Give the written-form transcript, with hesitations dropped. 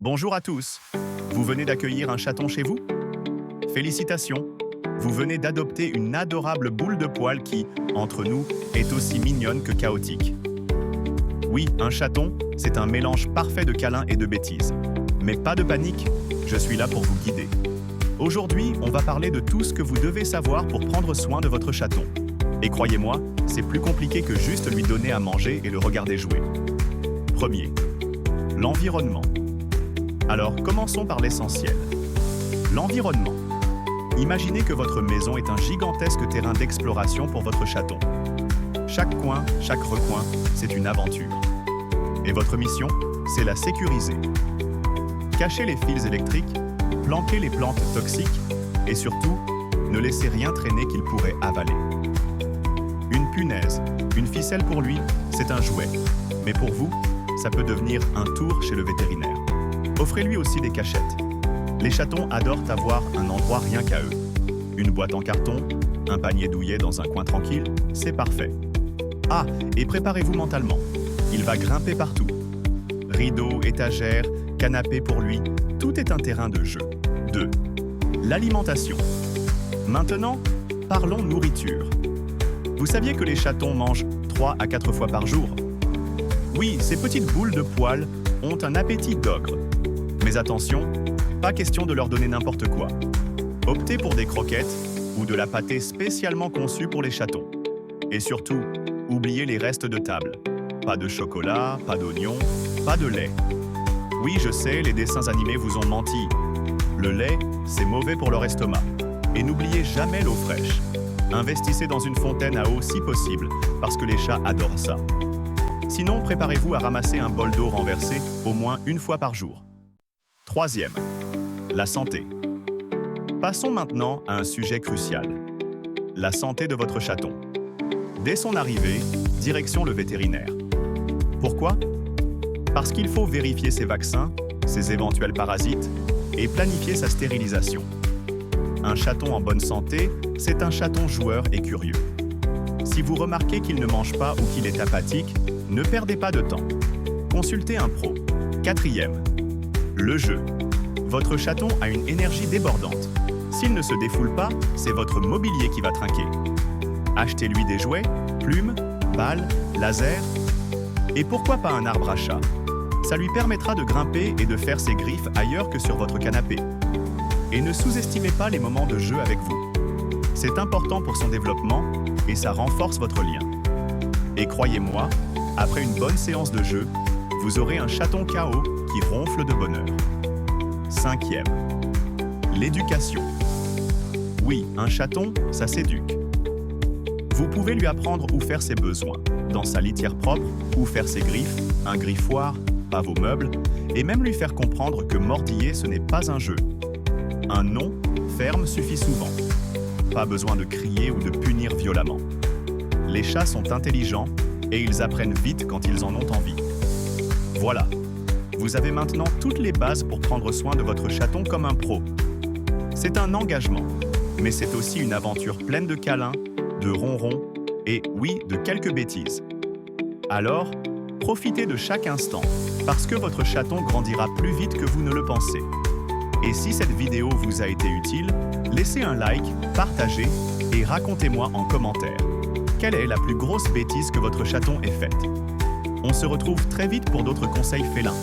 Bonjour à tous. Vous venez d'accueillir un chaton chez vous? Félicitations. Vous venez d'adopter une adorable boule de poils qui, entre nous, est aussi mignonne que chaotique. Oui, un chaton, c'est un mélange parfait de câlins et de bêtises. Mais pas de panique, je suis là pour vous guider. Aujourd'hui, on va parler de tout ce que vous devez savoir pour prendre soin de votre chaton. Et croyez-moi, c'est plus compliqué que juste lui donner à manger et le regarder jouer. Premier, l'environnement. Alors, commençons par l'essentiel. L'environnement. Imaginez que votre maison est un gigantesque terrain d'exploration pour votre chaton. Chaque coin, chaque recoin, c'est une aventure. Et votre mission, c'est la sécuriser. Cachez les fils électriques, planquez les plantes toxiques et surtout, ne laissez rien traîner qu'il pourrait avaler. Une punaise, une ficelle pour lui, c'est un jouet. Mais pour vous, ça peut devenir un tour chez le vétérinaire. Offrez-lui aussi des cachettes. Les chatons adorent avoir un endroit rien qu'à eux. Une boîte en carton, un panier douillet dans un coin tranquille, c'est parfait. Ah, et préparez-vous mentalement. Il va grimper partout. Rideaux, étagères, canapé pour lui, tout est un terrain de jeu. 2. L'alimentation. Maintenant, parlons nourriture. Vous saviez que les chatons mangent 3 à 4 fois par jour? Oui, ces petites boules de poils ont un appétit d'ogre. Mais attention, pas question de leur donner n'importe quoi. Optez pour des croquettes ou de la pâtée spécialement conçue pour les chatons. Et surtout, oubliez les restes de table. Pas de chocolat, pas d'oignons, pas de lait. Oui, je sais, les dessins animés vous ont menti. Le lait, c'est mauvais pour leur estomac. Et n'oubliez jamais l'eau fraîche. Investissez dans une fontaine à eau si possible, parce que les chats adorent ça. Sinon, préparez-vous à ramasser un bol d'eau renversé au moins une fois par jour. Troisième, la santé. Passons maintenant à un sujet crucial. La santé de votre chaton. Dès son arrivée, direction le vétérinaire. Pourquoi? Parce qu'il faut vérifier ses vaccins, ses éventuels parasites et planifier sa stérilisation. Un chaton en bonne santé, c'est un chaton joueur et curieux. Si vous remarquez qu'il ne mange pas ou qu'il est apathique, ne perdez pas de temps. Consultez un pro. Quatrième, le jeu. Votre chaton a une énergie débordante. S'il ne se défoule pas, c'est votre mobilier qui va trinquer. Achetez-lui des jouets, plumes, balles, lasers. Et pourquoi pas un arbre à chat? Ça lui permettra de grimper et de faire ses griffes ailleurs que sur votre canapé. Et ne sous-estimez pas les moments de jeu avec vous. C'est important pour son développement et ça renforce votre lien. Et croyez-moi, après une bonne séance de jeu, vous aurez un chaton KO qui ronfle de bonheur. Cinquième, l'éducation. Oui, un chaton, ça s'éduque. Vous pouvez lui apprendre où faire ses besoins, dans sa litière propre, où faire ses griffes, un griffoir, pas vos meubles, et même lui faire comprendre que mordiller, ce n'est pas un jeu. Un non ferme suffit souvent. Pas besoin de crier ou de punir violemment. Les chats sont intelligents et ils apprennent vite quand ils en ont envie. Voilà, vous avez maintenant toutes les bases pour prendre soin de votre chaton comme un pro. C'est un engagement, mais c'est aussi une aventure pleine de câlins, de ronrons et, oui, de quelques bêtises. Alors, profitez de chaque instant, parce que votre chaton grandira plus vite que vous ne le pensez. Et si cette vidéo vous a été utile, laissez un like, partagez et racontez-moi en commentaire. Quelle est la plus grosse bêtise que votre chaton ait faite? On se retrouve très vite pour d'autres conseils félins.